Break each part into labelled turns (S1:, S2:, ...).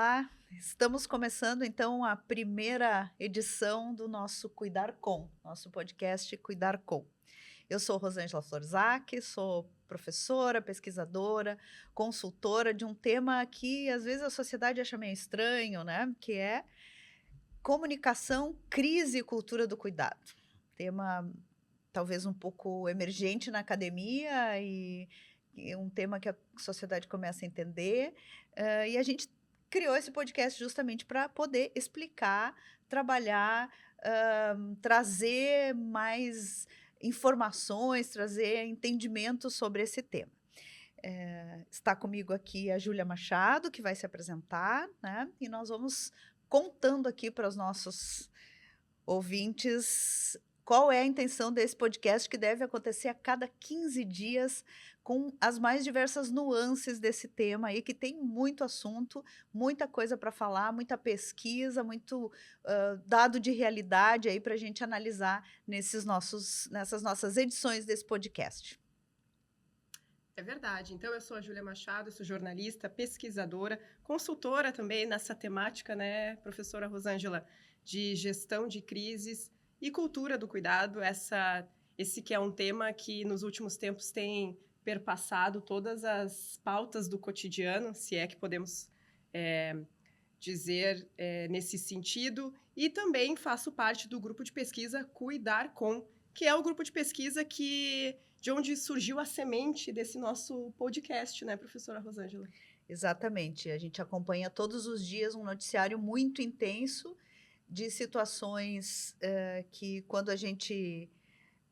S1: Olá, estamos começando então a primeira edição do nosso Cuidar Com, nosso podcast Cuidar Com. Eu sou Rosângela Florzak, sou professora, pesquisadora, consultora de um tema que às vezes a sociedade acha meio estranho, né? Que é comunicação, crise e cultura do cuidado. Tema talvez um pouco emergente na academia e um tema que a sociedade começa a entender. E a gente criou esse podcast justamente para poder explicar, trabalhar, trazer mais informações, trazer entendimento sobre esse tema. Está comigo aqui a Júlia Machado, que vai se apresentar, né? E nós vamos contando aqui para os nossos ouvintes qual é a intenção desse podcast, que deve acontecer a cada 15 dias, com as mais diversas nuances desse tema aí, que tem muito assunto, muita coisa para falar, muita pesquisa, muito dado de realidade aí para a gente analisar nessas nossas edições desse podcast.
S2: É verdade. Então, eu sou a Júlia Machado, eu sou jornalista, pesquisadora, consultora também nessa temática, né, professora Rosângela, de gestão de crises e cultura do cuidado. Esse que é um tema que nos últimos tempos tem perpassado todas as pautas do cotidiano, se é que podemos dizer nesse sentido. E também faço parte do grupo de pesquisa Cuidar Com, que é o grupo de pesquisa de onde surgiu a semente desse nosso podcast, né, professora Rosângela?
S1: Exatamente. A gente acompanha todos os dias um noticiário muito intenso de situações que, quando a gente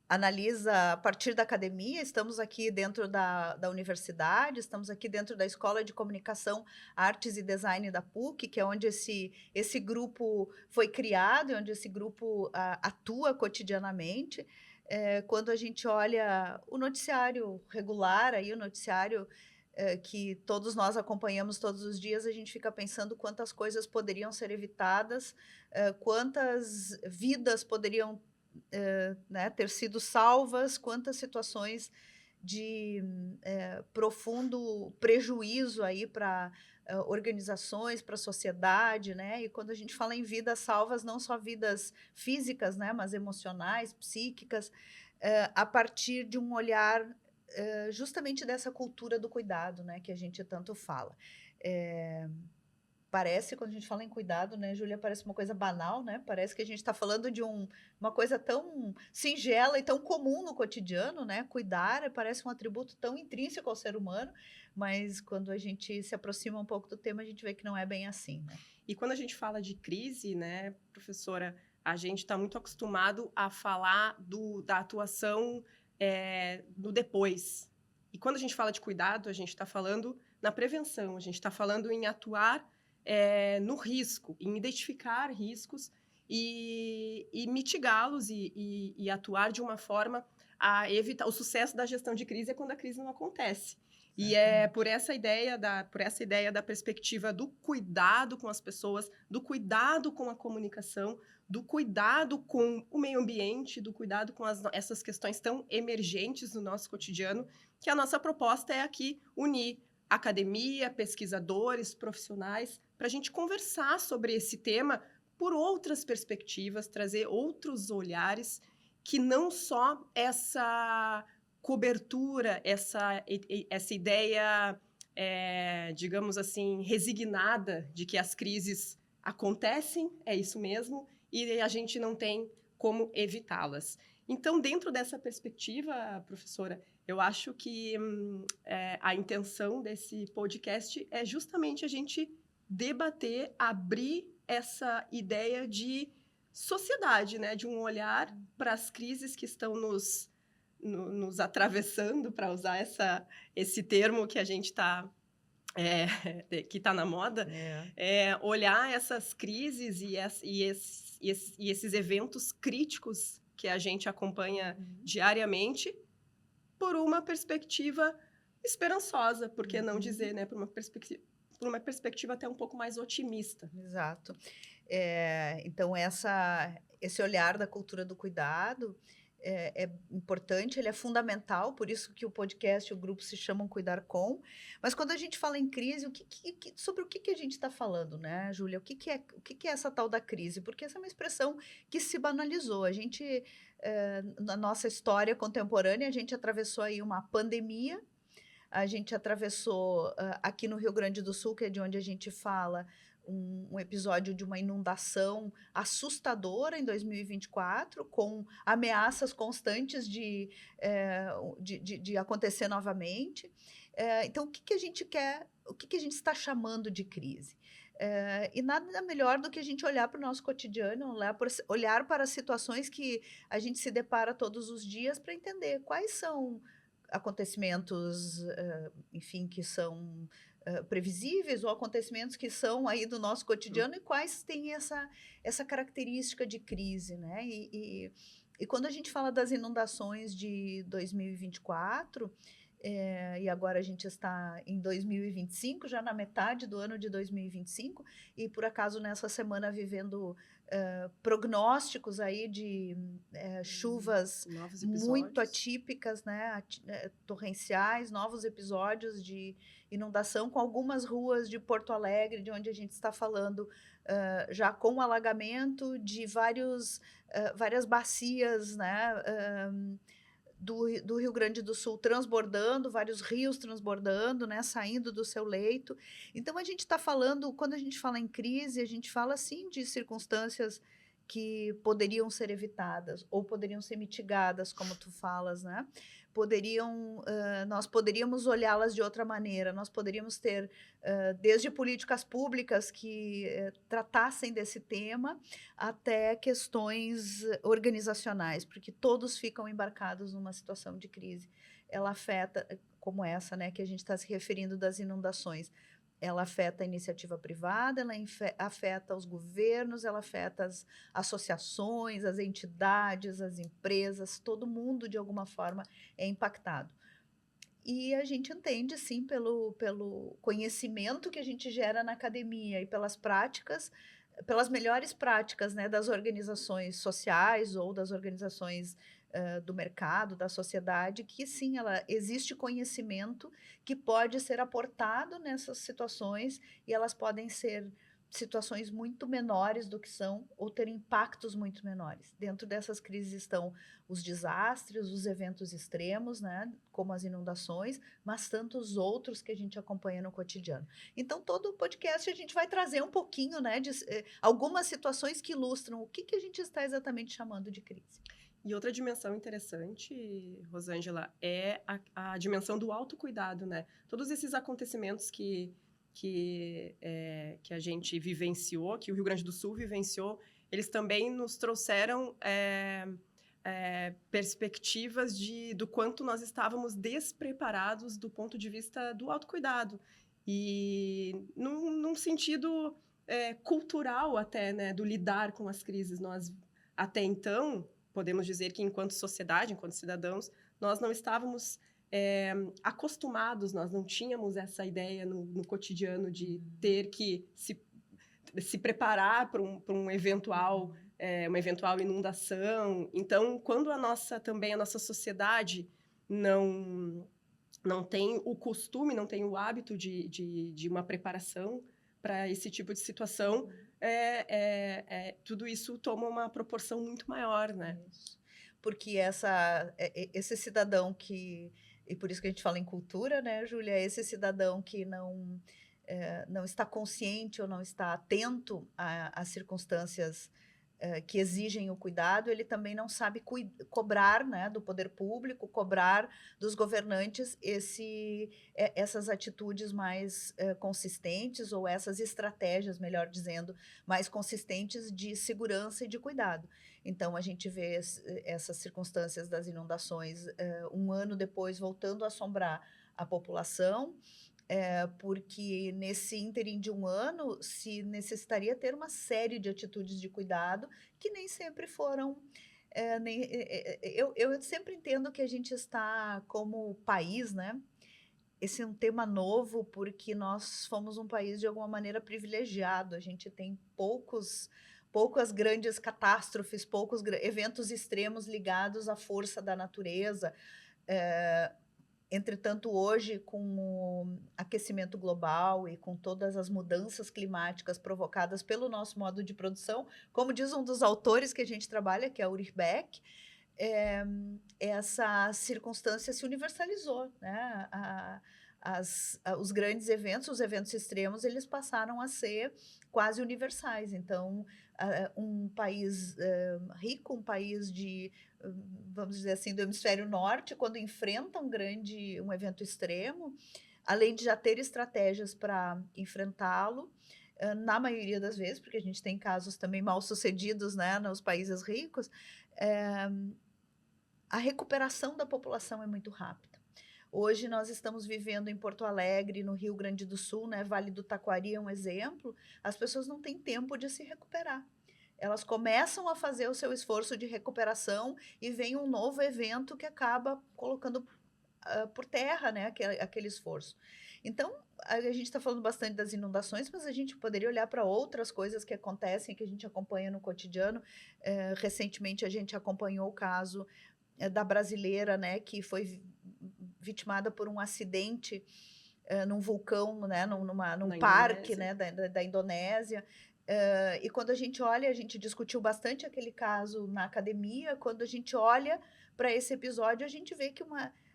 S1: analisa a partir da academia, estamos aqui dentro da universidade, estamos aqui dentro da Escola de Comunicação, Artes e Design da PUC, que é onde esse grupo foi criado, e onde esse grupo atua cotidianamente. Quando a gente olha o noticiário regular, aí, o noticiário que todos nós acompanhamos todos os dias, a gente fica pensando quantas coisas poderiam ser evitadas, quantas vidas poderiam né, ter sido salvas, quantas situações de profundo prejuízo aí para organizações, para a sociedade, né? E quando a gente fala em vidas salvas, não só vidas físicas, né, mas emocionais, psíquicas, a partir de um olhar justamente dessa cultura do cuidado, né, que a gente tanto fala. Parece, quando a gente fala em cuidado, né, Júlia, parece uma coisa banal, né? Parece que a gente está falando de uma coisa tão singela e tão comum no cotidiano, né? Cuidar parece um atributo tão intrínseco ao ser humano, mas quando a gente se aproxima um pouco do tema, a gente vê que não é bem assim, né?
S2: E quando a gente fala de crise, né, professora, a gente está muito acostumado a falar da atuação no depois. E quando a gente fala de cuidado, a gente está falando na prevenção, a gente está falando em atuar no risco, em identificar riscos e mitigá-los e atuar de uma forma a evitar. O sucesso da gestão de crise é quando a crise não acontece. E é por essa ideia da perspectiva do cuidado com as pessoas, do cuidado com a comunicação, do cuidado com o meio ambiente, do cuidado com essas questões tão emergentes no nosso cotidiano, que a nossa proposta é aqui unir academia, pesquisadores, profissionais, para a gente conversar sobre esse tema por outras perspectivas, trazer outros olhares, que não só essa cobertura, essa ideia, digamos assim, resignada de que as crises acontecem, é isso mesmo, e a gente não tem como evitá-las. Então, dentro dessa perspectiva, professora, eu acho que a intenção desse podcast é justamente a gente debater, abrir essa ideia de sociedade, né? De um olhar para as crises que estão nos atravessando, para usar esse termo que a gente está que está na moda, olhar essas crises e esses eventos críticos que a gente acompanha diariamente por uma perspectiva esperançosa, por que não dizer, né? Por uma perspectiva até um pouco mais otimista.
S1: Exato. Então, esse olhar da cultura do cuidado, é importante, ele é fundamental, por isso que o podcast e o grupo se chamam Cuidar Com. Mas quando a gente fala em crise, sobre o que a gente está falando, né, Júlia? O que é essa tal da crise? Porque essa é uma expressão que se banalizou. A gente, na nossa história contemporânea, a gente atravessou aí uma pandemia, a gente atravessou, aqui no Rio Grande do Sul, que é de onde a gente fala, um episódio de uma inundação assustadora em 2024, com ameaças constantes de acontecer novamente. Então, o que a gente quer, o que a gente está chamando de crise? E nada melhor do que a gente olhar para o nosso cotidiano, olhar para as situações que a gente se depara todos os dias para entender quais são acontecimentos, enfim, que são previsíveis ou acontecimentos que são aí do nosso cotidiano e quais têm essa característica de crise, né? E quando a gente fala das inundações de 2024, e agora a gente está em 2025, já na metade do ano de 2025, e por acaso nessa semana vivendo prognósticos aí de chuvas muito atípicas, né, torrenciais, novos episódios de inundação com algumas ruas de Porto Alegre, de onde a gente está falando, já com alagamento de várias bacias, né, do Rio Grande do Sul transbordando, vários rios transbordando, né, saindo do seu leito. Então, a gente está falando, quando a gente fala em crise, a gente fala, sim, de circunstâncias que poderiam ser evitadas ou poderiam ser mitigadas, como tu falas, né? Nós poderíamos olhá-las de outra maneira, nós poderíamos ter, desde políticas públicas que tratassem desse tema, até questões organizacionais, porque todos ficam embarcados numa situação de crise. Ela afeta, como essa, né, que a gente está se referindo das inundações, ela afeta a iniciativa privada, ela afeta os governos, ela afeta as associações, as entidades, as empresas, todo mundo, de alguma forma, é impactado. E a gente entende, sim, pelo conhecimento que a gente gera na academia e pelas práticas, pelas melhores práticas, né, das organizações sociais ou das organizações do mercado, da sociedade, que sim, existe conhecimento que pode ser aportado nessas situações e elas podem ser situações muito menores do que são ou ter impactos muito menores. Dentro dessas crises estão os desastres, os eventos extremos, né, como as inundações, mas tantos outros que a gente acompanha no cotidiano. Então, todo o podcast a gente vai trazer um pouquinho, né, de algumas situações que ilustram o que a gente está exatamente chamando de crise.
S2: E outra dimensão interessante, Rosângela, é a dimensão do autocuidado, né? Todos esses acontecimentos que a gente vivenciou, que o Rio Grande do Sul vivenciou, eles também nos trouxeram perspectivas do quanto nós estávamos despreparados do ponto de vista do autocuidado. E num sentido cultural até, né, do lidar com as crises. Nós, até então, podemos dizer que enquanto sociedade, enquanto cidadãos, nós não estávamos acostumados, nós não tínhamos essa ideia no cotidiano de ter que se preparar para uma eventual inundação. Então, quando a nossa sociedade não tem o costume, não tem o hábito de uma preparação para esse tipo de situação, tudo isso toma uma proporção muito maior, né?
S1: Isso. Porque esse cidadão que... E por isso que a gente fala em cultura, né, Júlia? Esse cidadão que não está consciente ou não está atento às circunstâncias que exigem o cuidado, ele também não sabe cobrar, né, do poder público, cobrar dos governantes essas atitudes mais consistentes ou essas estratégias, melhor dizendo, mais consistentes de segurança e de cuidado. Então, a gente vê essas circunstâncias das inundações um ano depois voltando a assombrar a população, porque nesse ínterim de um ano se necessitaria ter uma série de atitudes de cuidado que nem sempre foram. Eu sempre entendo que a gente está, como país, né? Esse é um tema novo porque nós fomos um país de alguma maneira privilegiado. A gente tem poucas grandes catástrofes, poucos eventos extremos ligados à força da natureza. Entretanto, hoje, com o aquecimento global e com todas as mudanças climáticas provocadas pelo nosso modo de produção, como diz um dos autores que a gente trabalha, que é Ulrich Beck, essa circunstância se universalizou, né? Os grandes eventos, os eventos extremos, eles passaram a ser quase universais. Então, um país rico, um país vamos dizer assim, do hemisfério norte, quando enfrenta um evento extremo, além de já ter estratégias para enfrentá-lo, na maioria das vezes, porque a gente tem casos também mal sucedidos, né, nos países ricos, a recuperação da população é muito rápida. Hoje nós estamos vivendo em Porto Alegre, no Rio Grande do Sul, né, Vale do Taquari é um exemplo, as pessoas não têm tempo de se recuperar. Elas começam a fazer o seu esforço de recuperação e vem um novo evento que acaba colocando por terra, né, aquele esforço. Então, a gente está falando bastante das inundações, mas a gente poderia olhar para outras coisas que acontecem, que a gente acompanha no cotidiano. Recentemente, a gente acompanhou o caso da brasileira, né, que foi vitimada por um acidente num vulcão, né, num parque, né, da Indonésia. E quando a gente olha, a gente discutiu bastante aquele caso na academia, quando a gente olha para esse episódio, a gente vê que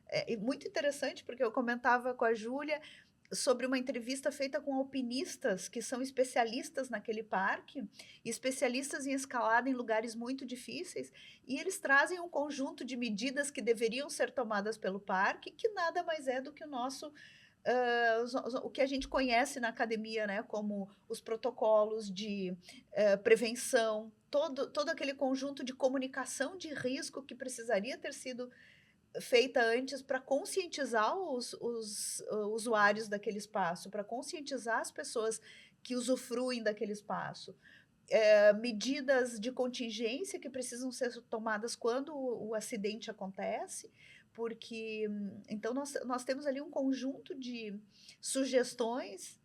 S1: é muito interessante, porque eu comentava com a Júlia sobre uma entrevista feita com alpinistas que são especialistas naquele parque, especialistas em escalada em lugares muito difíceis, e eles trazem um conjunto de medidas que deveriam ser tomadas pelo parque, que nada mais é do que o que a gente conhece na academia, né, como os protocolos de prevenção, todo aquele conjunto de comunicação de risco que precisaria ter sido feita antes para conscientizar os usuários daquele espaço, para conscientizar as pessoas que usufruem daquele espaço. Medidas de contingência que precisam ser tomadas quando o acidente acontece, porque então nós temos ali um conjunto de sugestões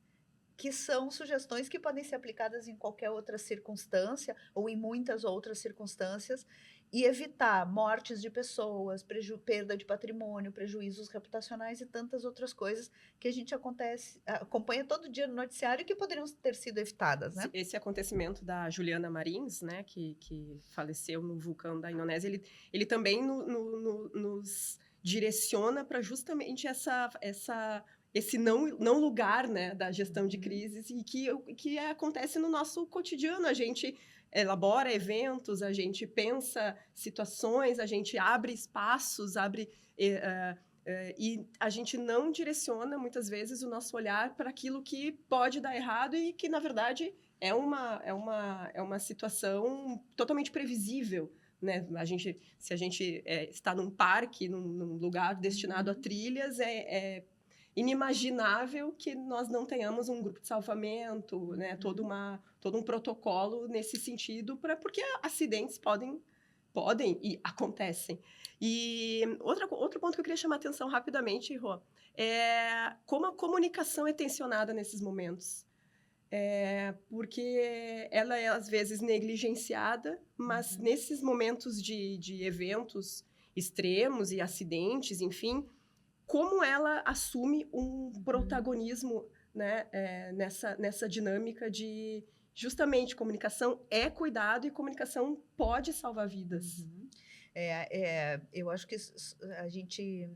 S1: que são sugestões que podem ser aplicadas em qualquer outra circunstância ou em muitas outras circunstâncias e evitar mortes de pessoas, perda de patrimônio, prejuízos reputacionais e tantas outras coisas que a gente acompanha todo dia no noticiário e que poderiam ter sido evitadas, né?
S2: Esse acontecimento da Juliana Marins, né, que faleceu no vulcão da Indonésia, ele também nos direciona para justamente esse não lugar, né, da gestão de crises e que acontece no nosso cotidiano. A gente elabora eventos, a gente pensa situações, a gente abre espaços, e a gente não direciona, muitas vezes, o nosso olhar para aquilo que pode dar errado e que, na verdade, é uma situação totalmente previsível. Né? Se a gente está num parque, num lugar destinado a trilhas, é inimaginável que nós não tenhamos um grupo de salvamento, né? Todo um protocolo nesse sentido, porque acidentes podem e acontecem. E outro ponto que eu queria chamar a atenção rapidamente, Rô, é como a comunicação é tensionada nesses momentos. Porque ela é, às vezes, negligenciada, mas nesses momentos de eventos extremos e acidentes, enfim, como ela assume um protagonismo, né, nessa dinâmica de, justamente, comunicação é cuidado e comunicação pode salvar vidas.
S1: Eu acho que a gente...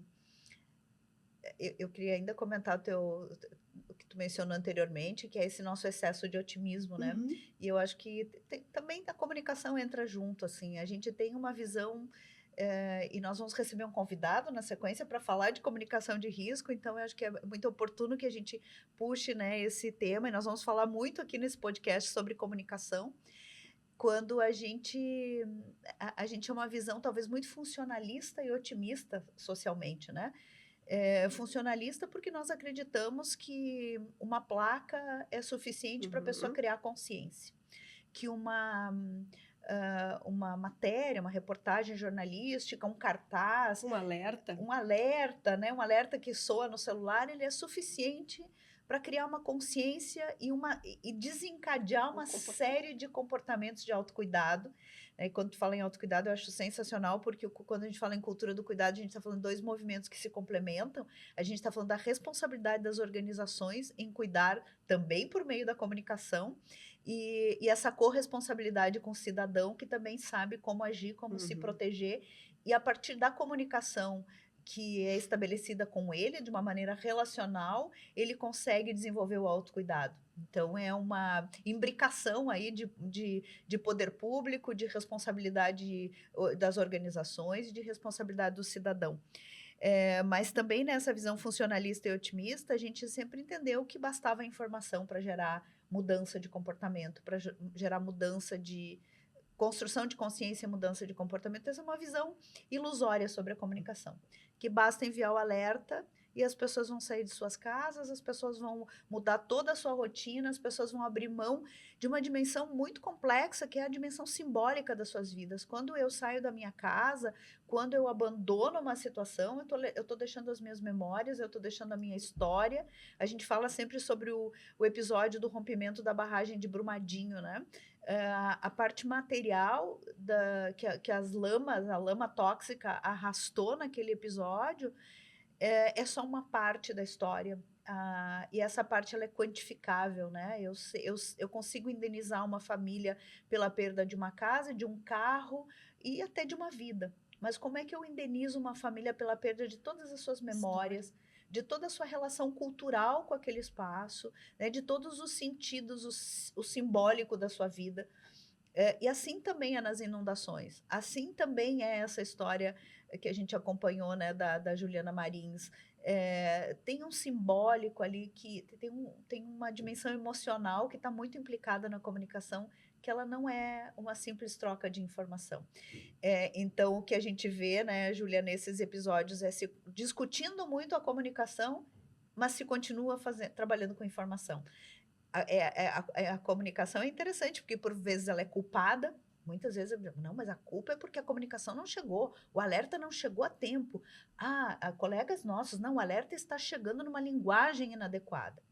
S1: Eu queria ainda comentar o que tu mencionou anteriormente, que é esse nosso excesso de otimismo, né? E eu acho que também a comunicação entra junto, assim. A gente tem uma visão... e nós vamos receber um convidado na sequência para falar de comunicação de risco, então eu acho que é muito oportuno que a gente puxe, né, esse tema, e nós vamos falar muito aqui nesse podcast sobre comunicação, quando a gente é uma visão talvez muito funcionalista e otimista socialmente, né? Funcionalista porque nós acreditamos que uma placa é suficiente para a pessoa criar consciência, que uma matéria, uma reportagem jornalística, um cartaz,
S2: um alerta,
S1: né? Um alerta que soa no celular, ele é suficiente para criar uma consciência e desencadear uma série de comportamentos de autocuidado. E quando tu fala em autocuidado, eu acho sensacional, porque quando a gente fala em cultura do cuidado, a gente está falando de 2 movimentos que se complementam. A gente está falando da responsabilidade das organizações em cuidar também por meio da comunicação, e essa corresponsabilidade com o cidadão, que também sabe como agir, como se proteger, e a partir da comunicação que é estabelecida com ele, de uma maneira relacional, ele consegue desenvolver o autocuidado. Então, é uma imbricação aí de poder público, de responsabilidade das organizações e de responsabilidade do cidadão. Mas também nessa visão funcionalista e otimista, a gente sempre entendeu que bastava a informação para gerar mudança de comportamento, para gerar mudança de construção de consciência e mudança de comportamento. Essa é uma visão ilusória sobre a comunicação, que basta enviar o alerta e as pessoas vão sair de suas casas, as pessoas vão mudar toda a sua rotina, as pessoas vão abrir mão de uma dimensão muito complexa, que é a dimensão simbólica das suas vidas. Quando eu saio da minha casa, quando eu abandono uma situação, eu estou deixando as minhas memórias, eu estou deixando a minha história. A gente fala sempre sobre o episódio do rompimento da barragem de Brumadinho, né? A parte material que a lama tóxica arrastou naquele episódio é só uma parte da história. E essa parte ela é quantificável, né? Eu consigo indenizar uma família pela perda de uma casa, de um carro e até de uma vida. Mas como é que eu indenizo uma família pela perda de todas as suas memórias, de toda a sua relação cultural com aquele espaço, né? De todos os sentidos, o simbólico da sua vida? E assim também é nas inundações. Assim também é essa história que a gente acompanhou, né, da Juliana Marins. Tem um simbólico ali, que tem uma dimensão emocional que está muito implicada na comunicação, que ela não é uma simples troca de informação. Então, o que a gente vê, né, Julia, nesses episódios, é se discutindo muito a comunicação, mas se continua trabalhando com informação. A comunicação é interessante, porque por vezes ela é culpada. Muitas vezes eu digo, não, mas a culpa é porque a comunicação não chegou, o alerta não chegou a tempo. Colegas nossos, não, o alerta está chegando numa linguagem inadequada.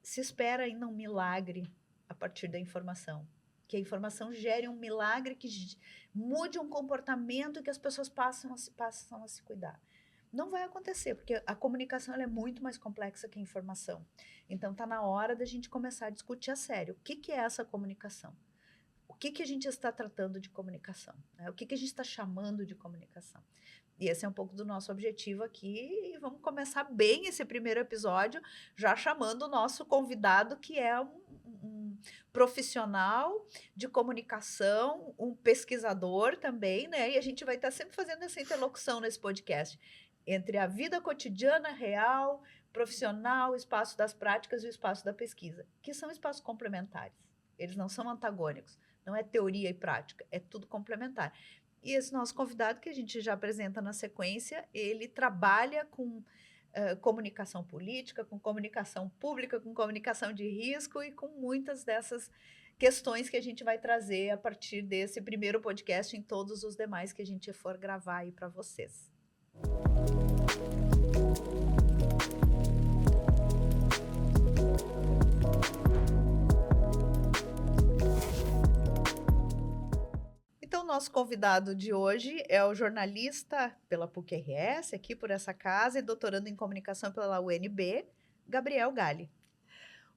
S1: Se espera ainda um milagre a partir da informação, que a informação gere um milagre que mude um comportamento e que as pessoas passam a se cuidar. Não vai acontecer, porque a comunicação ela é muito mais complexa que a informação. Então, está na hora da gente começar a discutir a sério. O que é essa comunicação? O que a gente está tratando de comunicação? Né? O que a gente está chamando de comunicação? E esse é um pouco do nosso objetivo aqui. E vamos começar bem esse primeiro episódio, já chamando o nosso convidado, que é um profissional de comunicação, um pesquisador também, né? E a gente vai estar sempre fazendo essa interlocução nesse podcast entre a vida cotidiana, real, profissional, o espaço das práticas e o espaço da pesquisa, que são espaços complementares. Eles não são antagônicos, não é teoria e prática, é tudo complementar. E esse nosso convidado, que a gente já apresenta na sequência, ele trabalha com comunicação política, com comunicação pública, com comunicação de risco e com muitas dessas questões que a gente vai trazer a partir desse primeiro podcast, em todos os demais que a gente for gravar aí para vocês. Então, nosso convidado de hoje é o jornalista pela PUC-RS, aqui por essa casa, e doutorando em comunicação pela UNB, Gabriel Galli.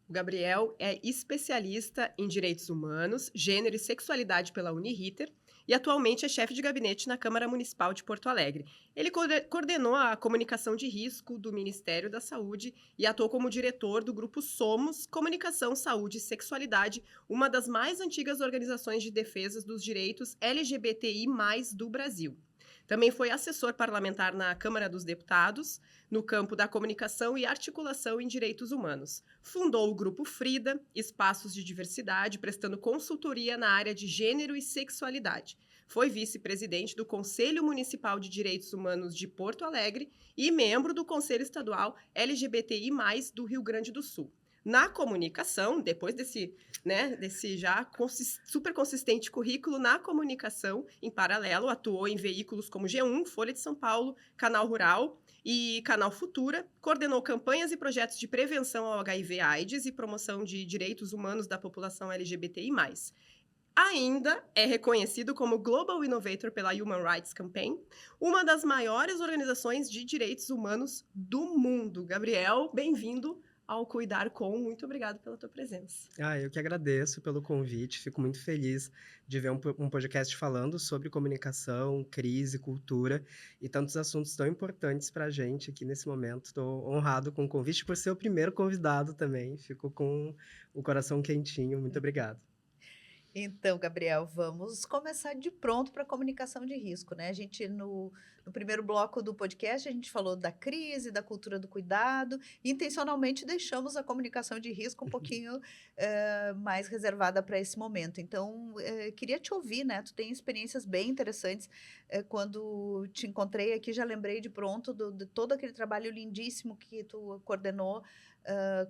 S2: O Gabriel é especialista em direitos humanos, gênero e sexualidade pela Uniriter e atualmente é chefe de gabinete na Câmara Municipal de Porto Alegre. Ele coordenou a comunicação de risco do Ministério da Saúde e atuou como diretor do grupo Somos Comunicação, Saúde e Sexualidade, uma das mais antigas organizações de defesa dos direitos LGBTI+ do Brasil. Também foi assessor parlamentar na Câmara dos Deputados, no campo da comunicação e articulação em direitos humanos. Fundou o Grupo Frida, Espaços de Diversidade, prestando consultoria na área de gênero e sexualidade. Foi vice-presidente do Conselho Municipal de Direitos Humanos de Porto Alegre e membro do Conselho Estadual LGBTI+, do Rio Grande do Sul. na comunicação, depois desse já super consistente currículo na comunicação, em paralelo, atuou em veículos como G1, Folha de São Paulo, Canal Rural e Canal Futura, coordenou campanhas e projetos de prevenção ao HIV/AIDS e promoção de direitos humanos da população LGBTI+. Ainda é reconhecido como Global Innovator pela Human Rights Campaign, uma das maiores organizações de direitos humanos do mundo. Gabriel, bem-vindo ao Cuidar Com. Muito obrigada pela tua presença.
S3: Eu que agradeço pelo convite, fico muito feliz de ver um podcast falando sobre comunicação, crise, cultura e tantos assuntos tão importantes para a gente aqui nesse momento. Estou honrado com o convite por ser o primeiro convidado também, fico com o coração quentinho, muito obrigado.
S1: Então, Gabriel, vamos começar de pronto para a comunicação de risco, né? A gente, no primeiro bloco do podcast, a gente falou da crise, da cultura do cuidado, e intencionalmente deixamos a comunicação de risco um pouquinho mais reservada para esse momento. Então, queria te ouvir, né? Tu tem experiências bem interessantes. Quando te encontrei aqui, já lembrei de pronto de todo aquele trabalho lindíssimo que tu coordenou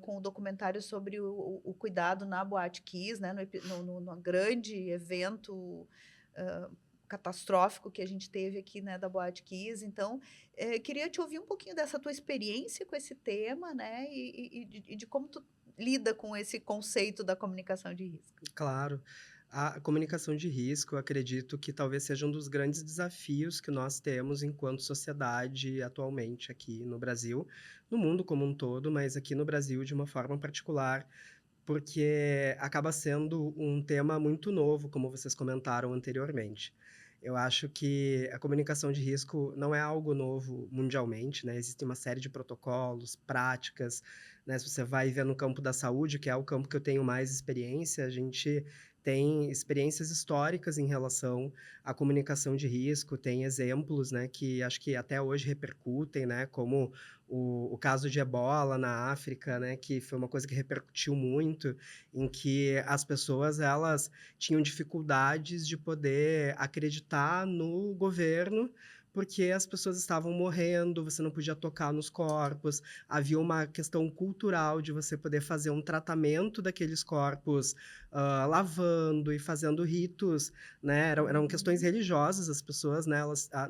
S1: com o documentário sobre o cuidado na Boate Kiss, né, no grande evento catastrófico que a gente teve aqui, né, da Boate Kiss. Então, queria te ouvir um pouquinho dessa tua experiência com esse tema, né, e de como tu lida com esse conceito da comunicação de risco.
S3: Claro. A comunicação de risco, eu acredito que talvez seja um dos grandes desafios que nós temos enquanto sociedade atualmente aqui no Brasil, no mundo como um todo, mas aqui no Brasil de uma forma particular, porque acaba sendo um tema muito novo, como vocês comentaram anteriormente. Eu acho que a comunicação de risco não é algo novo mundialmente, né? Existem uma série de protocolos, práticas, né? Se você vai ver no campo da saúde, que é o campo que eu tenho mais experiência, a gente tem experiências históricas em relação à comunicação de risco, tem exemplos, né, que acho que até hoje repercutem, né, como o caso de Ebola na África, né, que foi uma coisa que repercutiu muito, em que as pessoas, elas tinham dificuldades de poder acreditar no governo, porque as pessoas estavam morrendo, você não podia tocar nos corpos, havia uma questão cultural de você poder fazer um tratamento daqueles corpos lavando e fazendo ritos, né? Eram questões religiosas, as pessoas, né?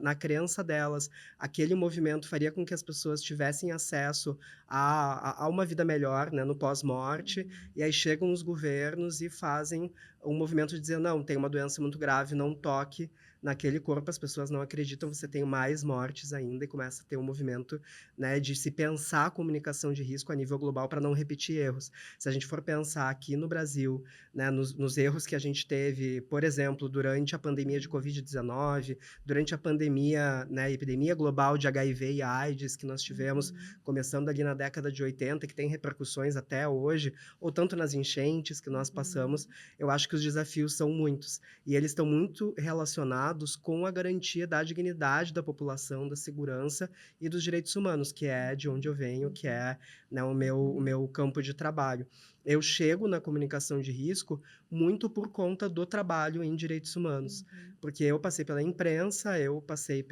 S3: Na crença delas, aquele movimento faria com que as pessoas tivessem acesso a uma vida melhor, né? No pós-morte, e aí chegam os governos e fazem um movimento de dizer, não, tem uma doença muito grave, não toque naquele corpo, as pessoas não acreditam, você tem mais mortes ainda, e começa a ter um movimento, né, de se pensar a comunicação de risco a nível global para não repetir erros. Se a gente for pensar aqui no Brasil, né, nos erros que a gente teve, por exemplo, durante a pandemia de Covid-19, durante a pandemia, né, epidemia global de HIV e AIDS que nós tivemos começando ali na década de 80, que tem repercussões até hoje, ou tanto nas enchentes que nós passamos, eu acho que os desafios são muitos, e eles estão muito relacionados com a garantia da dignidade da população, da segurança e dos direitos humanos, que é de onde eu venho, que é, né, o meu campo de trabalho. Eu chego na comunicação de risco muito por conta do trabalho em direitos humanos, porque eu passei pela imprensa, eu passei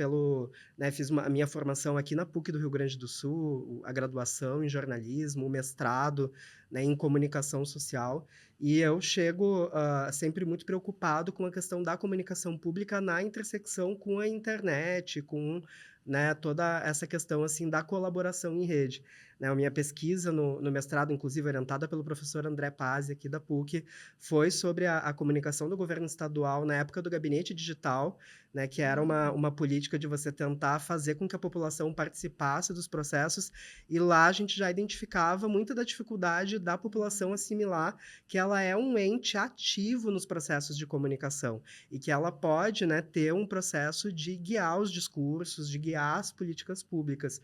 S3: né, fiz a minha formação aqui na PUC do Rio Grande do Sul, a graduação em jornalismo, o mestrado, né, em comunicação social, e eu chego sempre muito preocupado com a questão da comunicação pública na intersecção com a internet, com, né, toda essa questão assim, da colaboração em rede. Né, a minha pesquisa no mestrado, inclusive orientada pelo professor André Pazzi, aqui da PUC, foi sobre a comunicação do governo estadual na época do gabinete digital, né, que era uma política de você tentar fazer com que a população participasse dos processos, e lá a gente já identificava muita da dificuldade da população assimilar que ela é um ente ativo nos processos de comunicação, e que ela pode, né, ter um processo de guiar os discursos, de guiar as políticas públicas.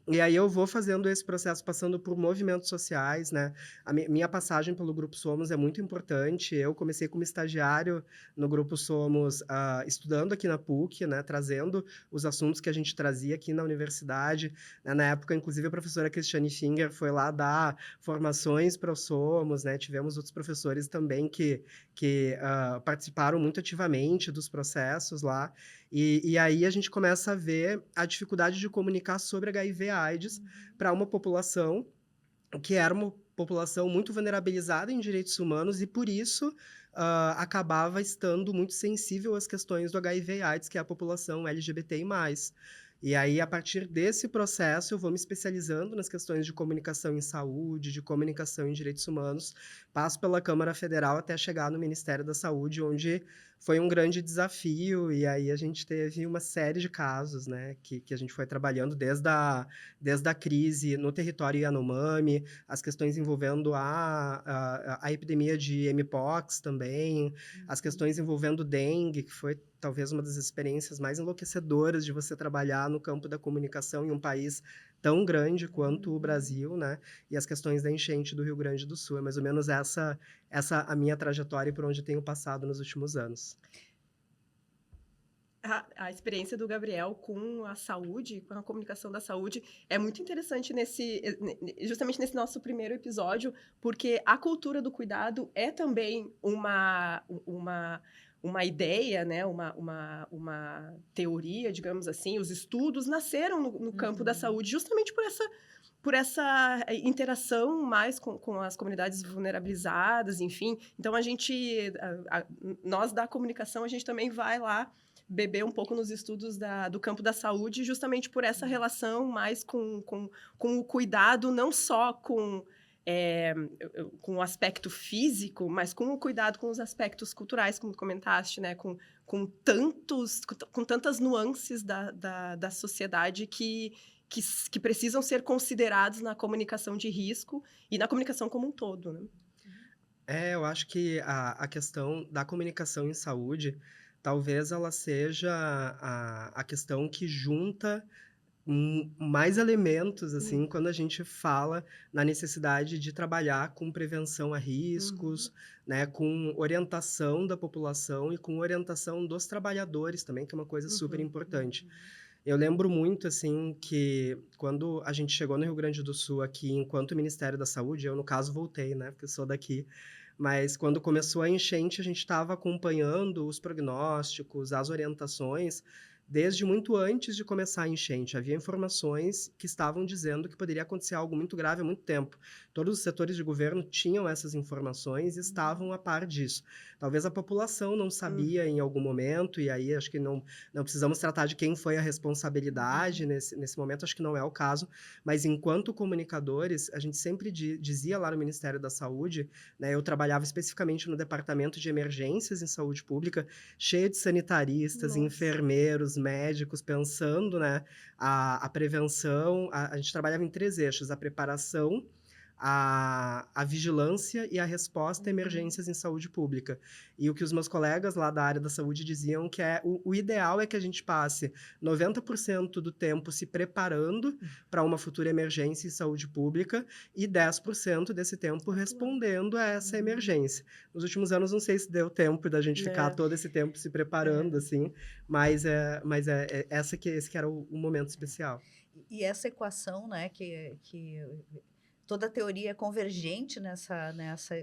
S3: E aí eu vou fazendo esse processo, passando por movimentos sociais, né? A minha passagem pelo Grupo Somos é muito importante. Eu comecei como estagiário no Grupo Somos, estudando aqui na PUC, né? Trazendo os assuntos que a gente trazia aqui na universidade. Né? Na época, inclusive, a professora Cristiane Finger foi lá dar formações para o Somos, né? Tivemos outros professores também que participaram muito ativamente dos processos lá. E aí a gente começa a ver a dificuldade de comunicar sobre HIV/AIDS para uma população que era uma população muito vulnerabilizada em direitos humanos e, por isso, acabava estando muito sensível às questões do HIV e AIDS, que é a população LGBTI+. E aí, a partir desse processo, eu vou me especializando nas questões de comunicação em saúde, de comunicação em direitos humanos, passo pela Câmara Federal até chegar no Ministério da Saúde, onde foi um grande desafio, e aí a gente teve uma série de casos, né, que a gente foi trabalhando desde a crise no território Yanomami, as questões envolvendo a epidemia de Mpox também, as questões envolvendo dengue, que foi talvez uma das experiências mais enlouquecedoras de você trabalhar no campo da comunicação em um país tão grande quanto o Brasil, né? E as questões da enchente do Rio Grande do Sul. É mais ou menos essa a minha trajetória e por onde tenho passado nos últimos anos.
S2: A experiência do Gabriel com a saúde, com a comunicação da saúde, é muito interessante justamente nesse nosso primeiro episódio, porque a cultura do cuidado é também uma ideia, né? uma teoria, digamos assim. Os estudos nasceram no campo da saúde justamente por essa interação mais com as comunidades vulnerabilizadas, enfim. Então, nós da comunicação, a gente também vai lá beber um pouco nos estudos do campo da saúde, justamente por essa relação mais com o cuidado, não só com o aspecto físico, mas com o cuidado com os aspectos culturais, como comentaste, né? Com tantas nuances da sociedade que precisam ser considerados na comunicação de risco e na comunicação como um todo, né?
S3: Eu acho que a questão da comunicação em saúde, talvez ela seja a questão que junta mais elementos, assim, quando a gente fala na necessidade de trabalhar com prevenção a riscos, né, com orientação da população e com orientação dos trabalhadores também, que é uma coisa super importante. Eu lembro muito, assim, que quando a gente chegou no Rio Grande do Sul aqui, enquanto Ministério da Saúde, eu, no caso, voltei, né, porque eu sou daqui, mas quando começou a enchente, a gente estava acompanhando os prognósticos, as orientações, desde muito antes de começar a enchente. Havia informações que estavam dizendo que poderia acontecer algo muito grave há muito tempo. Todos os setores de governo tinham essas informações e estavam a par disso. Talvez a população não sabia em algum momento, e aí acho que não precisamos tratar de quem foi a responsabilidade nesse momento, acho que não é o caso, mas enquanto comunicadores, a gente sempre dizia lá no Ministério da Saúde, né, eu trabalhava especificamente no Departamento de Emergências em Saúde Pública, cheio de sanitaristas, enfermeiros, médicos, pensando, né, a prevenção. A gente trabalhava em 3 eixos: a preparação, a vigilância e a resposta a emergências em saúde pública. E o que os meus colegas lá da área da saúde diziam que o ideal é que a gente passe 90% do tempo se preparando para uma futura emergência em saúde pública e 10% desse tempo respondendo a essa emergência. Nos últimos anos, não sei se deu tempo da gente ficar todo esse tempo se preparando, assim, mas esse que era o momento especial.
S1: E essa equação, né, que toda a teoria é convergente nessa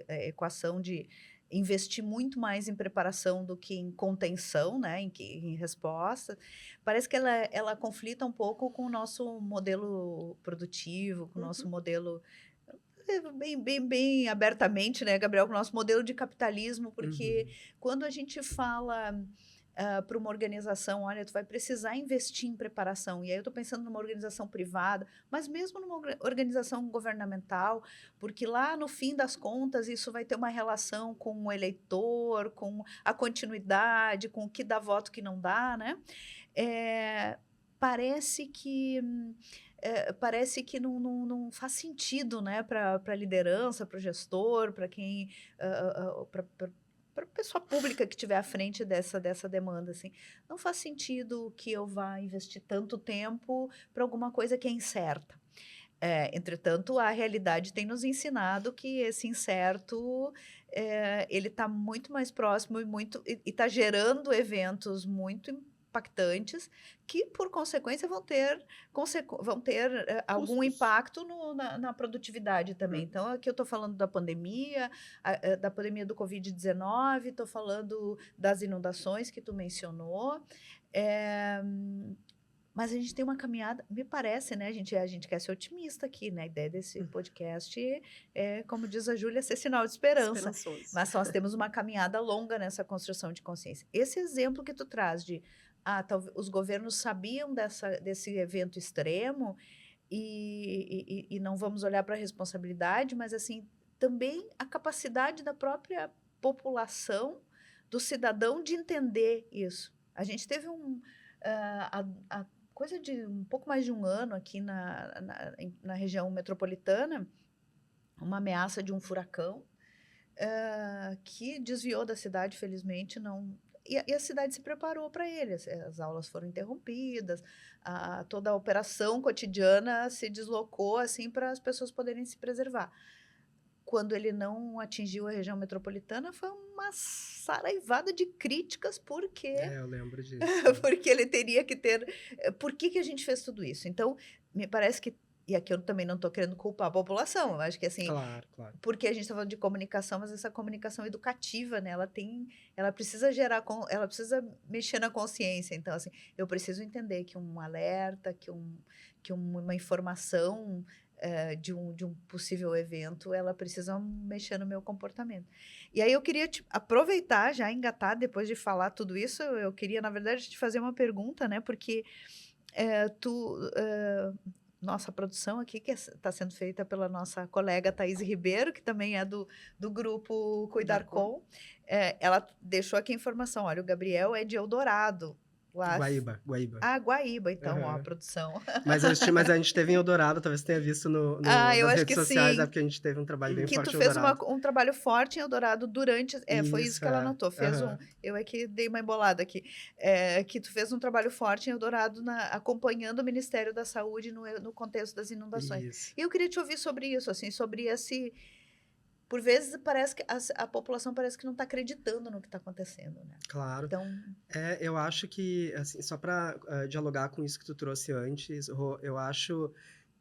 S1: equação de investir muito mais em preparação do que em contenção, né, em resposta. Parece que ela conflita um pouco com o nosso modelo produtivo, com o nosso modelo, bem abertamente, né, Gabriel, com o nosso modelo de capitalismo, porque quando a gente fala para uma organização, olha, tu vai precisar investir em preparação. E aí eu estou pensando numa organização privada, mas mesmo numa organização governamental, porque lá no fim das contas isso vai ter uma relação com o eleitor, com a continuidade, com o que dá voto, o que não dá, né? Parece que não faz sentido, né, para a liderança, para o gestor, para quem, para a pessoa pública que estiver à frente dessa demanda, assim, não faz sentido que eu vá investir tanto tempo para alguma coisa que é incerta. Entretanto, a realidade tem nos ensinado que esse incerto, ele está muito mais próximo e está gerando eventos muito impactantes que, por consequência, vão ter algum impacto na produtividade também. Então, aqui eu estou falando da pandemia do Covid-19, estou falando das inundações que tu mencionou, Mas a gente tem uma caminhada, me parece, né? A gente quer ser otimista aqui, né? A ideia desse podcast é, como diz a Júlia, ser sinal de esperança.
S2: Esperançoso.
S1: Mas nós temos uma caminhada longa nessa construção de consciência. Esse exemplo que tu traz de talvez os governos sabiam desse evento extremo e não vamos olhar para a responsabilidade, mas assim, também a capacidade da própria população, do cidadão, de entender isso. A gente teve a coisa de um pouco mais de um ano aqui na região metropolitana, uma ameaça de um furacão que desviou da cidade, felizmente, não. E a cidade se preparou para ele. As aulas foram interrompidas, toda a operação cotidiana se deslocou assim para as pessoas poderem se preservar. Quando ele não atingiu a região metropolitana, foi uma saraivada de críticas, porque
S3: Eu lembro disso.
S1: porque ele teria que ter. Por que a gente fez tudo isso? Então, me parece que. E aqui eu também não estou querendo culpar a população, eu acho que assim.
S3: Claro, claro.
S1: Porque a gente está falando de comunicação, mas essa comunicação educativa, né? Ela precisa ela precisa mexer na consciência. Então, assim, eu preciso entender que um alerta, que uma informação de um possível evento, ela precisa mexer no meu comportamento. E aí eu queria aproveitar, já engatar, depois de falar tudo isso, eu queria, na verdade, te fazer uma pergunta, né? Porque nossa produção aqui, que está sendo feita pela nossa colega Thaís Ribeiro, que também é do grupo Cuidar Com, ela deixou aqui a informação, olha, o Gabriel é de Eldorado.
S3: Guaíba.
S1: Guaíba, então, ó, a produção.
S3: Mas a gente teve em Eldorado, talvez você tenha visto
S1: eu
S3: nas
S1: acho
S3: redes
S1: que
S3: sociais,
S1: sim.
S3: porque a gente teve um trabalho bem forte
S1: Que tu
S3: em
S1: fez
S3: Eldorado.
S1: um trabalho forte em Eldorado durante... foi isso que ela anotou. Eu é que dei uma embolada aqui. Que tu fez um trabalho forte em Eldorado, acompanhando o Ministério da Saúde no contexto das inundações.
S3: Isso.
S1: E eu queria te ouvir sobre isso, assim, sobre esse... Por vezes, parece que a população parece que não está acreditando no que está acontecendo, né?
S3: Claro.
S1: Então...
S3: eu acho que, assim, só para dialogar com isso que tu trouxe antes, Rô, eu acho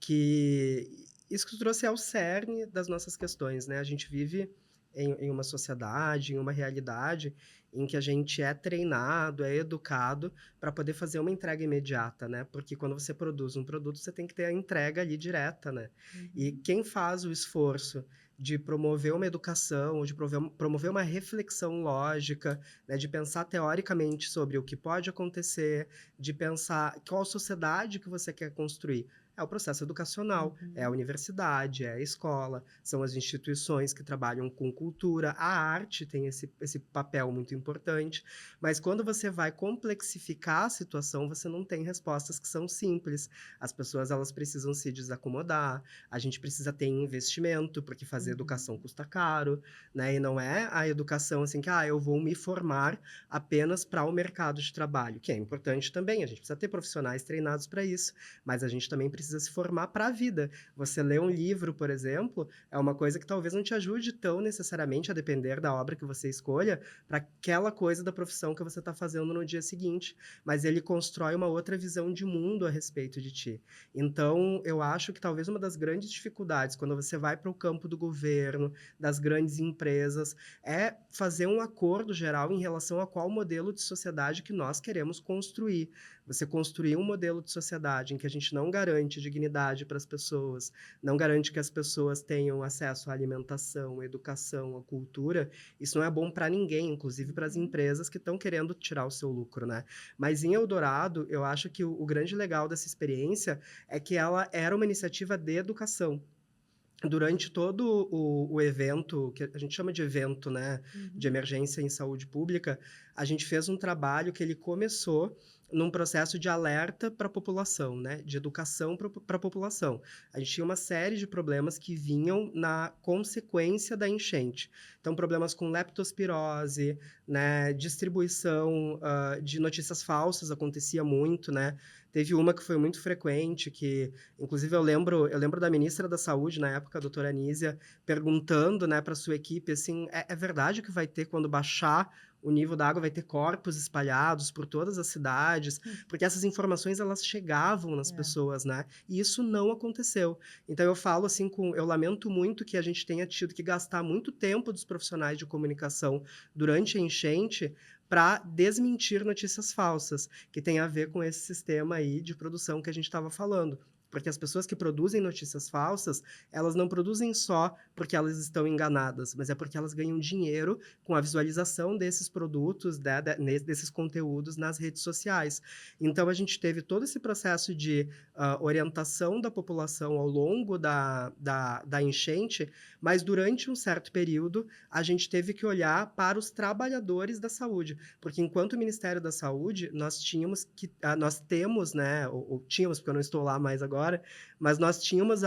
S3: que isso que tu trouxe é o cerne das nossas questões, né? A gente vive em uma sociedade, em uma realidade em que a gente é treinado, é educado para poder fazer uma entrega imediata, né? Porque quando você produz um produto, você tem que ter a entrega ali direta, né? E quem faz o esforço de promover uma educação, ou de promover uma reflexão lógica, né, de pensar teoricamente sobre o que pode acontecer, de pensar qual sociedade que você quer construir. É o processo educacional, é a universidade, é a escola, são as instituições que trabalham com cultura, a arte tem esse papel muito importante, mas quando você vai complexificar a situação, você não tem respostas que são simples. As pessoas, elas precisam se desacomodar, a gente precisa ter investimento, porque fazer educação custa caro, né? E não é a educação assim que, eu vou me formar apenas para o mercado de trabalho, que é importante também, a gente precisa ter profissionais treinados para isso, mas a gente também precisa se formar para a vida. Você lê um livro, por exemplo, é uma coisa que talvez não te ajude tão necessariamente, a depender da obra que você escolha, para aquela coisa da profissão que você está fazendo no dia seguinte, mas ele constrói uma outra visão de mundo a respeito de ti. Então, eu acho que talvez uma das grandes dificuldades, quando você vai para o campo do governo, das grandes empresas, é fazer um acordo geral em relação a qual modelo de sociedade que nós queremos construir. Você construir um modelo de sociedade em que a gente não garante dignidade para as pessoas, não garante que as pessoas tenham acesso à alimentação, à educação, à cultura, isso não é bom para ninguém, inclusive para as empresas que estão querendo tirar o seu lucro, né? Mas em Eldorado, eu acho que o grande legal dessa experiência é que ela era uma iniciativa de educação. Durante todo o evento, que a gente chama de evento, né, de emergência em saúde pública, a gente fez um trabalho que ele começou num processo de alerta para a população, né, de educação para a população. A gente tinha uma série de problemas que vinham na consequência da enchente. Então, problemas com leptospirose, né, distribuição de notícias falsas acontecia muito, né. Teve uma que foi muito frequente, que, inclusive, eu lembro da ministra da Saúde, na época, a doutora Anísia, perguntando, né, para sua equipe, assim, é verdade que vai ter, quando baixar o nível da água, vai ter corpos espalhados por todas as cidades? Porque essas informações, elas chegavam nas pessoas, né? E isso não aconteceu. Então, eu falo assim, eu lamento muito que a gente tenha tido que gastar muito tempo dos profissionais de comunicação durante a enchente para desmentir notícias falsas, que tem a ver com esse sistema aí de produção que a gente estava falando. Porque as pessoas que produzem notícias falsas, elas não produzem só porque elas estão enganadas, mas é porque elas ganham dinheiro com a visualização desses produtos, né, desses conteúdos nas redes sociais. Então, a gente teve todo esse processo de orientação da população ao longo da enchente, mas durante um certo período, a gente teve que olhar para os trabalhadores da saúde, porque enquanto o Ministério da Saúde, nós temos, né, ou tínhamos, porque eu não estou lá mais agora, mas nós tínhamos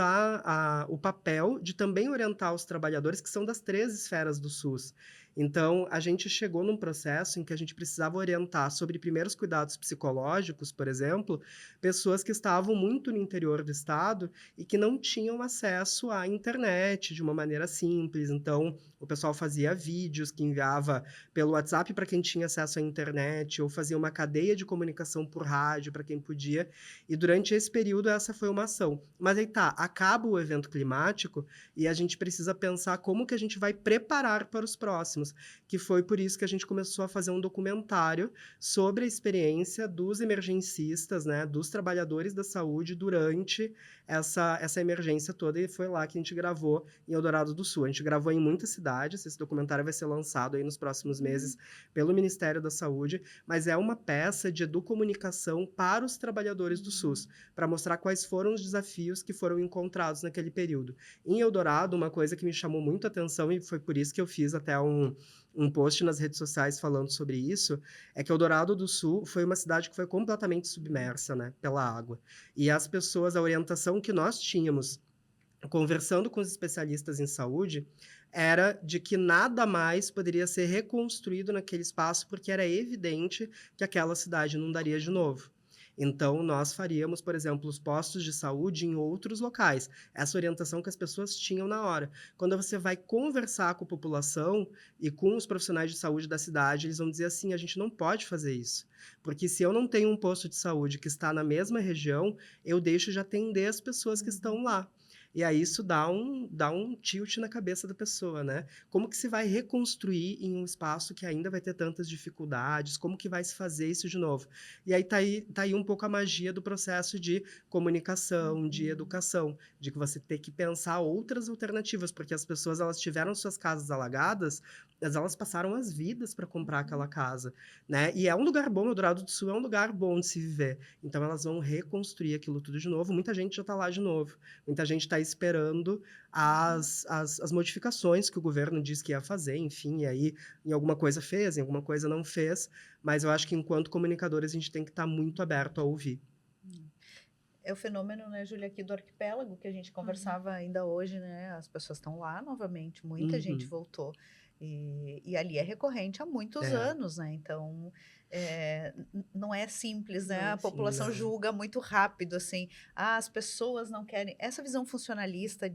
S3: o papel de também orientar os trabalhadores que são das 3 esferas do SUS. Então, a gente chegou num processo em que a gente precisava orientar sobre primeiros cuidados psicológicos, por exemplo, pessoas que estavam muito no interior do estado e que não tinham acesso à internet de uma maneira simples. Então, o pessoal fazia vídeos que enviava pelo WhatsApp para quem tinha acesso à internet, ou fazia uma cadeia de comunicação por rádio para quem podia. E durante esse período, essa foi uma ação. Mas aí tá, acaba o evento climático e a gente precisa pensar como que a gente vai preparar para os próximos, que foi por isso que a gente começou a fazer um documentário sobre a experiência dos emergencistas, né, dos trabalhadores da saúde durante essa emergência toda, e foi lá que a gente gravou em Eldorado do Sul. A gente gravou em muitas cidades, esse documentário vai ser lançado aí nos próximos meses pelo Ministério da Saúde, mas é uma peça de educomunicação para os trabalhadores do SUS, para mostrar quais foram os desafios que foram encontrados naquele período. Em Eldorado, uma coisa que me chamou muito a atenção, e foi por isso que eu fiz até um post nas redes sociais falando sobre isso, é que Eldorado do Sul foi uma cidade que foi completamente submersa, né, pela água. E as pessoas, a orientação que nós tínhamos, conversando com os especialistas em saúde, era de que nada mais poderia ser reconstruído naquele espaço, porque era evidente que aquela cidade não daria de novo. Então, nós faríamos, por exemplo, os postos de saúde em outros locais. Essa orientação que as pessoas tinham na hora. Quando você vai conversar com a população e com os profissionais de saúde da cidade, eles vão dizer assim, a gente não pode fazer isso. Porque se eu não tenho um posto de saúde que está na mesma região, eu deixo de atender as pessoas que estão lá. E aí isso dá um tilt na cabeça da pessoa, né? Como que se vai reconstruir em um espaço que ainda vai ter tantas dificuldades? Como que vai se fazer isso de novo? E aí tá aí um pouco a magia do processo de comunicação, de educação, de que você tem que pensar outras alternativas, porque as pessoas, elas tiveram suas casas alagadas, mas elas passaram as vidas para comprar aquela casa, né? E é um lugar bom, Eldorado do Sul é um lugar bom de se viver. Então elas vão reconstruir aquilo tudo de novo. Muita gente já está lá de novo. Muita gente está esperando as modificações que o governo disse que ia fazer, enfim, e aí em alguma coisa fez, em alguma coisa não fez, mas eu acho que enquanto comunicadores a gente tem que estar muito aberto a ouvir.
S1: É o fenômeno, né, Júlia, aqui do arquipélago, que a gente conversava ainda hoje, né? As pessoas estão lá novamente, muita gente voltou. E ali é recorrente há muitos anos, né? Então, não é simples, né? A população julga muito rápido, assim, as pessoas não querem... Essa visão funcionalista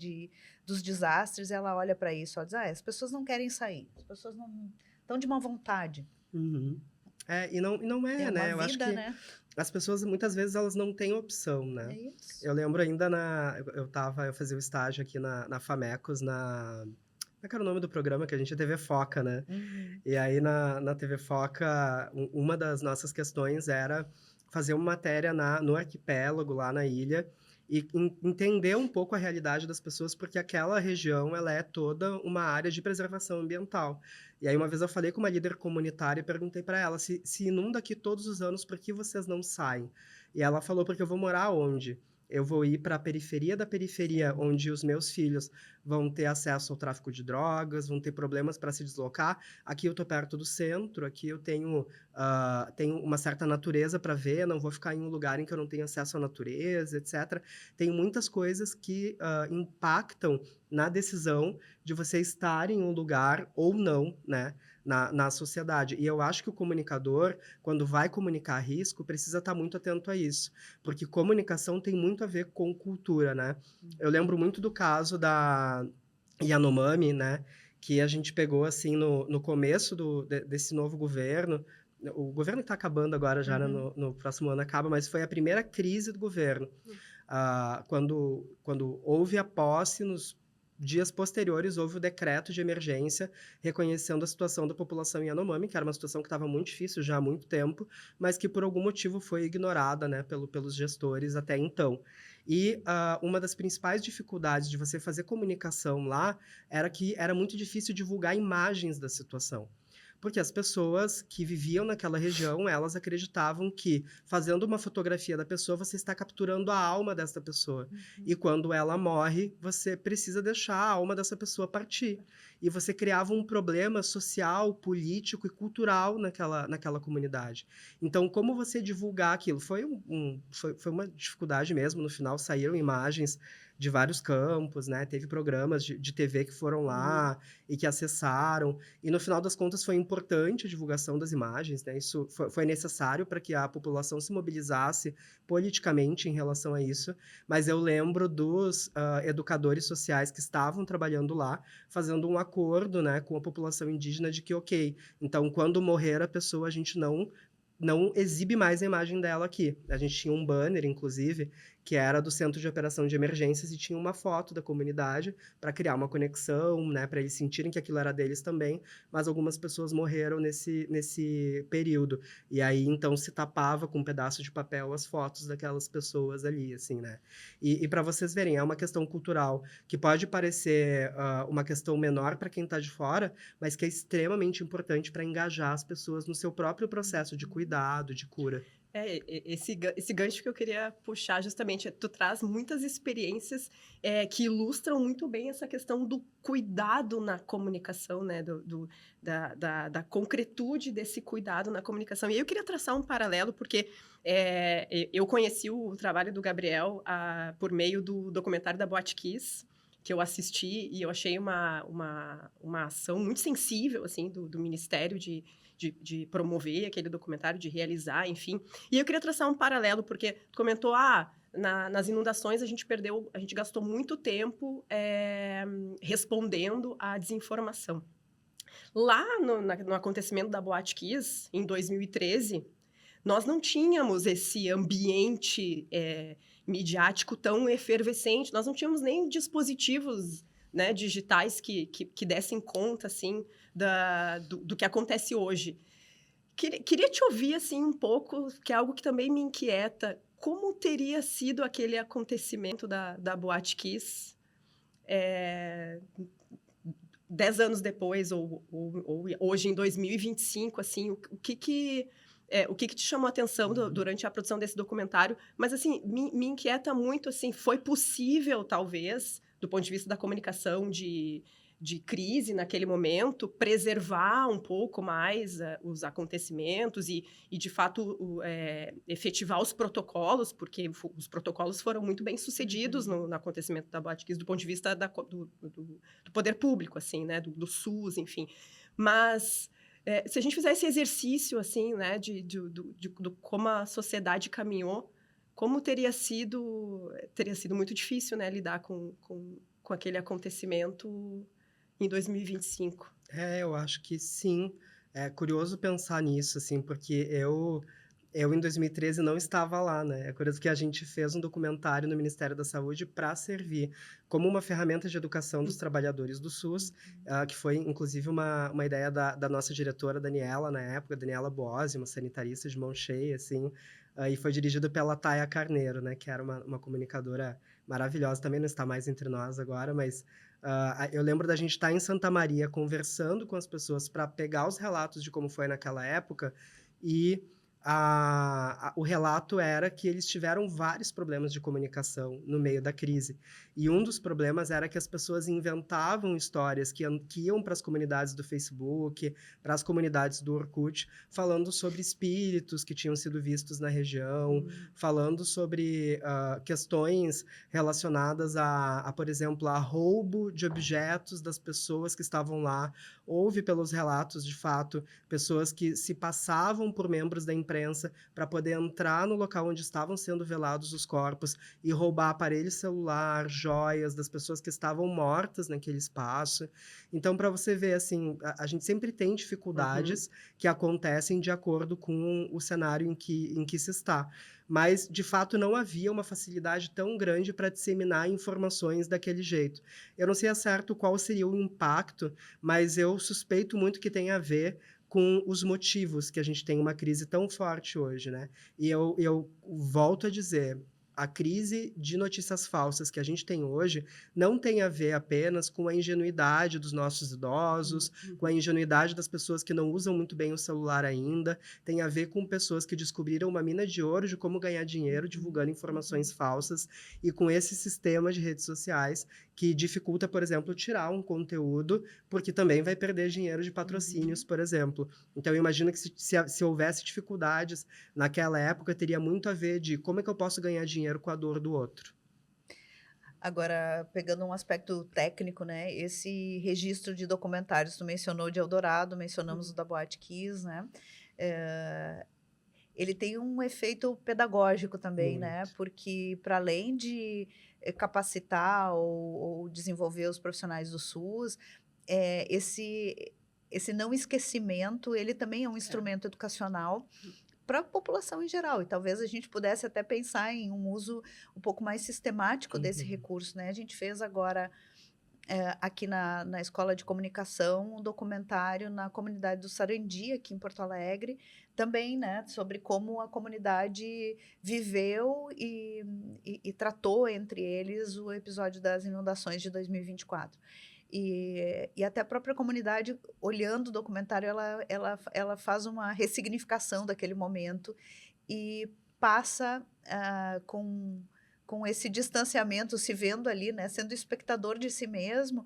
S1: dos desastres, ela olha para isso, ela diz, as pessoas não querem sair, as pessoas não estão de má vontade.
S3: E não é, né? Eu acho que as pessoas, muitas vezes, elas não têm opção, né?
S1: É isso.
S3: Eu lembro ainda eu fazia o estágio aqui na Famecos, como é que era o nome do programa? Que a gente é TV Foca, né? E aí, na TV Foca, uma das nossas questões era fazer uma matéria no arquipélago, lá na ilha, e entender um pouco a realidade das pessoas, porque aquela região, ela é toda uma área de preservação ambiental. E aí, uma vez eu falei com uma líder comunitária e perguntei para ela, se inunda aqui todos os anos, por que vocês não saem? E ela falou, porque eu vou morar onde? Eu vou ir para a periferia da periferia, onde os meus filhos vão ter acesso ao tráfico de drogas, vão ter problemas para se deslocar. Aqui eu estou perto do centro, aqui eu tenho uma certa natureza para ver, não vou ficar em um lugar em que eu não tenho acesso à natureza, etc. Tem muitas coisas que impactam na decisão de você estar em um lugar ou não, né? Na sociedade. E eu acho que o comunicador, quando vai comunicar risco, precisa estar muito atento a isso. Porque comunicação tem muito a ver com cultura, né? Eu lembro muito do caso da Yanomami, né? Que a gente pegou, assim, no começo desse novo governo. O governo está acabando agora, já no próximo ano acaba, mas foi a primeira crise do governo. Quando houve a posse dias posteriores, houve o decreto de emergência reconhecendo a situação da população Yanomami, que era uma situação que estava muito difícil já há muito tempo, mas que por algum motivo foi ignorada, né, pelos gestores até então. E uma das principais dificuldades de você fazer comunicação lá era que era muito difícil divulgar imagens da situação. Porque as pessoas que viviam naquela região, elas acreditavam que fazendo uma fotografia da pessoa, você está capturando a alma dessa pessoa. E quando ela morre, você precisa deixar a alma dessa pessoa partir. E você criava um problema social, político e cultural naquela comunidade. Então, como você divulgar aquilo? Foi uma dificuldade mesmo. No final, saíram imagens de vários campos, né? Teve programas de TV que foram lá e que acessaram. E no final das contas foi importante a divulgação das imagens, né? Isso foi necessário para que a população se mobilizasse politicamente em relação a isso. Mas eu lembro dos educadores sociais que estavam trabalhando lá, fazendo um acordo, né, com a população indígena de que, ok, então quando morrer a pessoa, a gente não exibe mais a imagem dela aqui. A gente tinha um banner, inclusive, que era do Centro de Operação de Emergências e tinha uma foto da comunidade para criar uma conexão, né, para eles sentirem que aquilo era deles também, mas algumas pessoas morreram nesse período. E aí, então, se tapava com um pedaço de papel as fotos daquelas pessoas ali, assim, né? E para vocês verem, é uma questão cultural que pode parecer uma questão menor para quem está de fora, mas que é extremamente importante para engajar as pessoas no seu próprio processo de cuidado, de cura.
S2: Esse gancho que eu queria puxar justamente, tu traz muitas experiências que ilustram muito bem essa questão do cuidado na comunicação, né? Da concretude desse cuidado na comunicação. E eu queria traçar um paralelo, porque eu conheci o trabalho do Gabriel por meio do documentário da Boate Kiss, que eu assisti, e eu achei uma ação muito sensível, assim, do Ministério de promover aquele documentário, de realizar, enfim. E eu queria traçar um paralelo, porque tu comentou, nas inundações a gente gastou muito tempo respondendo à desinformação. Lá no acontecimento da Boate Kiss, em 2013, nós não tínhamos esse ambiente midiático tão efervescente, nós não tínhamos nem dispositivos, né, digitais que dessem conta, assim, do que acontece hoje. Queria te ouvir, assim, um pouco, que é algo que também me inquieta. Como teria sido aquele acontecimento da Boate Kiss 10 anos depois, ou hoje, em 2025, assim, o que te chamou a atenção durante a produção desse documentário? Mas, assim, me inquieta muito, assim, foi possível, talvez, do ponto de vista da comunicação de crise naquele momento, preservar um pouco mais os acontecimentos e de fato, efetivar os protocolos, porque os protocolos foram muito bem sucedidos no acontecimento da Boate Kiss, do ponto de vista do poder público, assim, né, do SUS, enfim. Mas se a gente fizer esse exercício, assim, né, de como a sociedade caminhou, como teria sido muito difícil, né, lidar com aquele acontecimento em 2025.
S3: Eu acho que sim. É curioso pensar nisso, assim, porque eu em 2013 não estava lá, né? É curioso que a gente fez um documentário no Ministério da Saúde para servir como uma ferramenta de educação dos trabalhadores do SUS, que foi, inclusive, uma ideia da nossa diretora, Daniela, na época, Daniela Boasi, uma sanitarista de mão cheia, assim, e foi dirigido pela Taia Carneiro, né? Que era uma comunicadora maravilhosa, também não está mais entre nós agora, mas eu lembro da gente estar em Santa Maria conversando com as pessoas para pegar os relatos de como foi naquela época e o relato era que eles tiveram vários problemas de comunicação no meio da crise. E um dos problemas era que as pessoas inventavam histórias que iam para as comunidades do Facebook, para as comunidades do Orkut, falando sobre espíritos que tinham sido vistos na região, falando sobre questões relacionadas por exemplo, a roubo de objetos das pessoas que estavam lá. Houve, pelos relatos, de fato, pessoas que se passavam por membros da imprensa imprensa para poder entrar no local onde estavam sendo velados os corpos e roubar aparelho celular, joias das pessoas que estavam mortas naquele espaço. Então, para você ver, assim, a gente sempre tem dificuldades que acontecem de acordo com o cenário em que se está. Mas, de fato, não havia uma facilidade tão grande para disseminar informações daquele jeito. Eu não sei a certo qual seria o impacto, mas eu suspeito muito que tem a ver com os motivos que a gente tem uma crise tão forte hoje, né? E eu volto a dizer, a crise de notícias falsas que a gente tem hoje não tem a ver apenas com a ingenuidade dos nossos idosos, com a ingenuidade das pessoas que não usam muito bem o celular ainda, tem a ver com pessoas que descobriram uma mina de ouro de como ganhar dinheiro divulgando informações falsas e com esse sistema de redes sociais que dificulta, por exemplo, tirar um conteúdo, porque também vai perder dinheiro de patrocínios, por exemplo. Então, eu imagino que se houvesse dificuldades naquela época, teria muito a ver de como é que eu posso ganhar dinheiro com a dor do outro.
S1: Agora, pegando um aspecto técnico, né? Esse registro de documentários, tu mencionou de Eldorado, mencionamos o da Boate Kiss, né? Ele tem um efeito pedagógico também, né?
S3: Muito.
S1: Porque, para além de capacitar ou desenvolver os profissionais do SUS, esse não esquecimento, ele também é um instrumento educacional para a população em geral. E talvez a gente pudesse até pensar em um uso um pouco mais sistemático desse recurso, né? A gente fez agora, aqui na Escola de Comunicação, um documentário na comunidade do Sarandi, aqui em Porto Alegre, também, né, sobre como a comunidade viveu e tratou entre eles o episódio das inundações de 2024. E até a própria comunidade, olhando o documentário, ela faz uma ressignificação daquele momento e passa com esse distanciamento, se vendo ali, né, sendo espectador de si mesmo,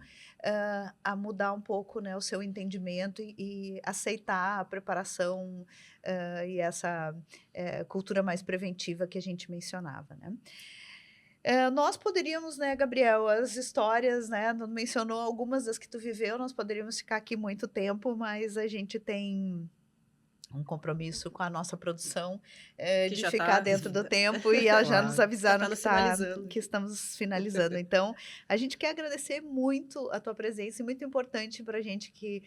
S1: a mudar um pouco, né, o seu entendimento e aceitar a preparação e essa cultura mais preventiva que a gente mencionava, né? Nós poderíamos, né, Gabriel, as histórias, né, mencionou algumas das que tu viveu, nós poderíamos ficar aqui muito tempo, mas a gente tem um compromisso com a nossa produção
S2: Que
S1: de
S2: já
S1: ficar
S2: tá
S1: dentro do tempo e elas já nos
S3: Claro.
S1: avisaram
S2: Já tá finalizando.
S1: que estamos finalizando. Então, a gente quer agradecer muito a tua presença e muito importante para a gente que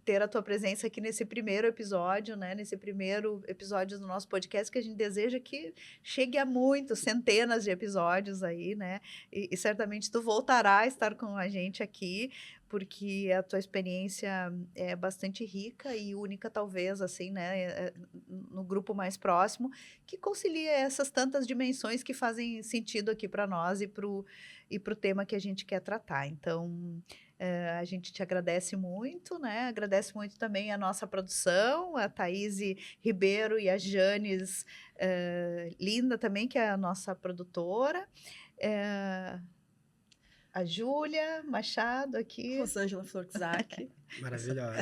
S1: ter a tua presença aqui nesse primeiro episódio, né? Nesse primeiro episódio do nosso podcast, que a gente deseja que chegue a muitos, centenas de episódios aí, né? E certamente tu voltará a estar com a gente aqui, porque a tua experiência é bastante rica e única, talvez, assim, né, no grupo mais próximo, que concilia essas tantas dimensões que fazem sentido aqui para nós e pro tema que a gente quer tratar. Então, a gente te agradece muito, né? Agradece muito também a nossa produção, a Thaís Ribeiro e a Janes Linda também, que é a nossa produtora. A Júlia Machado aqui.
S2: Rosângela Florzak.
S3: Maravilhosa.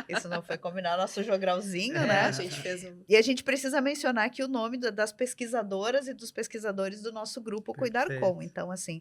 S1: Isso não foi combinar nosso jogralzinho, né?
S2: A gente fez
S1: E a gente precisa mencionar aqui o nome das pesquisadoras e dos pesquisadores do nosso grupo Cuidar Com. Então, assim,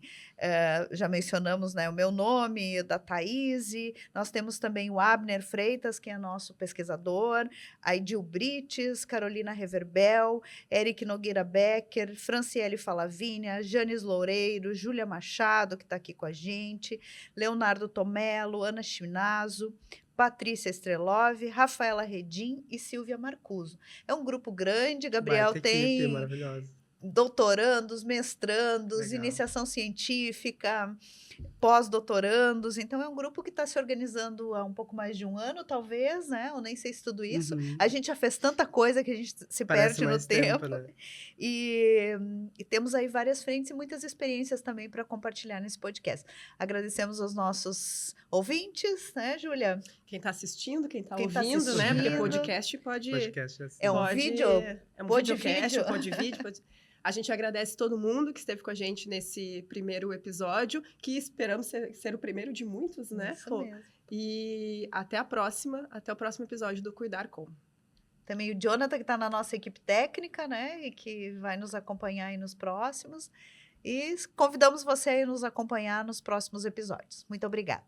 S1: já mencionamos, né, o meu nome, da Thaís, nós temos também o Abner Freitas, que é nosso pesquisador, a Idil Brites, Carolina Reverbel, Eric Nogueira Becker, Franciele Falavínia, Janes Loureiro, Júlia Machado, que está aqui com a gente, Leonardo Tomé, Luana Chinazo, Patrícia Strelov, Rafaela Redim e Silvia Marcuso. É um grupo grande, Gabriel tem doutorandos, mestrandos,
S3: Legal.
S1: Iniciação científica, pós-doutorandos. Então, é um grupo que está se organizando há um pouco mais de um ano, talvez, né? Eu nem sei se tudo isso. A gente já fez tanta coisa que a gente se perde no tempo.
S3: Né?
S1: E temos aí várias frentes e muitas experiências também para compartilhar nesse podcast. Agradecemos aos nossos ouvintes, né, Júlia?
S2: Quem está assistindo, quem está ouvindo,
S1: assistindo,
S2: né? Porque podcast pode...
S3: Podcast
S1: é um vídeo?
S2: É um videocast, pode vídeo, pode... A gente agradece todo mundo que esteve com a gente nesse primeiro episódio, que esperamos ser o primeiro de muitos, né?
S1: Isso mesmo.
S2: E até o próximo episódio do Cuidar Com.
S1: Também o Jonathan, que está na nossa equipe técnica, né? E que vai nos acompanhar aí nos próximos. E convidamos você a nos acompanhar nos próximos episódios. Muito obrigada.